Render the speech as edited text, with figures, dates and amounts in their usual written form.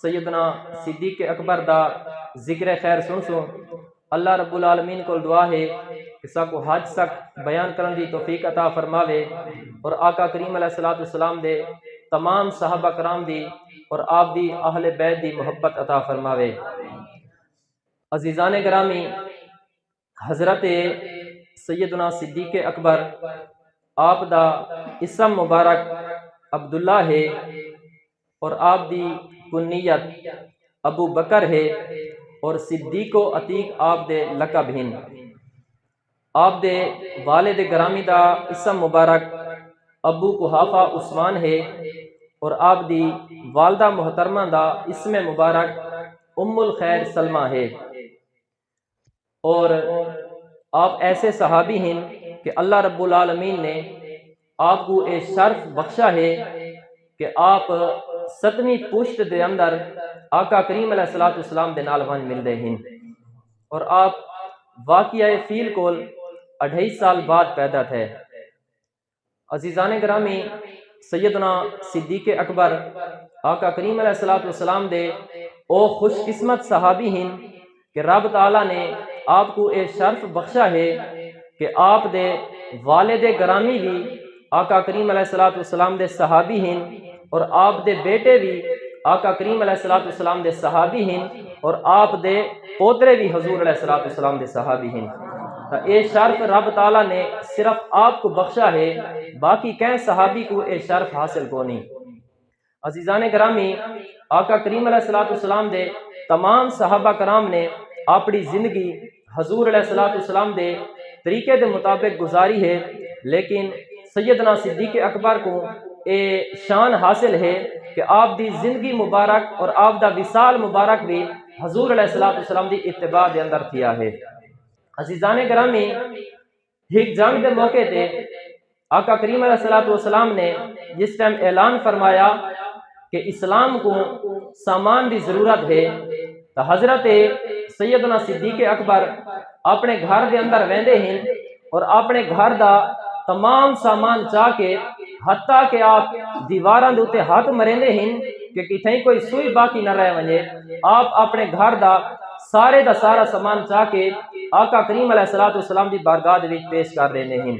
سیدنا صدیق اکبر دا ذکر خیر سن سو اللہ رب العالمین کو دعا ہے کہ ساکو حج سک بیان کرن دی توفیق عطا فرماوے اور آقا کریم علیہ السلام دے تمام صحابہ کرام دی اور آپ دی اہل بیت دی محبت عطا فرماوے۔ عزیزان گرامی، حضرت سیدنا صدیق اکبر آپ دا اسم مبارک عبداللہ ہے اور آپ دی کنیت ابو بکر ہے اور صدیق و عتیق آپ دے لقب ہیں۔ آپ دے والد گرامی دا اسم مبارک ابو قحافہ عثمان ہے اور آپ دی والدہ محترمہ دا اسم مبارک ام الخیر سلمہ ہے، اور آپ ایسے صحابی ہیں کہ اللہ رب العالمین نے آپ کو ایک شرف بخشا ہے کہ آپ 7ویں پشت دے اندر آقا کریم علیہ السلام دے نال ون مل دے ہیں، اور آپ واقعہ فیل کول 2.5 سال بعد پیدا تھے۔ عزیزان گرامی، سیدنا صدیق اکبر آقا کریم علیہ السلام دے او خوش قسمت صحابی ہیں کہ رب تعالیٰ نے آپ کو ایک شرف بخشا ہے کہ آپ دے والد گرامی بھی آقا کریم علیہ السلام دے صحابی ہیں اور آپ دے بیٹے بھی آقا کریم علیہ السلام دے صحابی ہیں اور آپ دے پوترے بھی حضور علیہ السلام دے صحابی ہیں۔ تو یہ شرف رب تعالیٰ نے صرف آپ کو بخشا ہے، باقی کہیں صحابی کو یہ شرف حاصل کو نہیں۔ عزیزان گرامی، آقا کریم علیہ السلام دے تمام صحابہ کرام نے اپنی زندگی حضور علیہ السلام دے طریقے دے مطابق گزاری ہے، لیکن سیدنا صدیق اکبر کو اے شان حاصل ہے کہ آپ دی زندگی مبارک اور آپ دا وصال مبارک بھی حضور علیہ السلام دی اتباع دے اندر تھیا ہے۔ عزیزان گرامی، ایک جنگ دے موقع تے آقا کریم علیہ السلام نے جس ٹائم اعلان فرمایا کہ اسلام کو سامان دی ضرورت ہے، تو حضرت سیدنا صدیق اکبر اپنے گھر دے اندر ویندے ہیں اور اپنے گھر دا تمام سامان چاہ کے حتیٰ کہ آپ دیواراں دے اوتے ہاتھ مریندے ہیں کہ کتھیں کوئی سوئی باقی نہ رہ ونجے، آپ اپنے گھر دا سارا سامان چاہ کے آقا کریم علیہ السلام دی بارگاہ دے وچ پیش کر رہے ہیں۔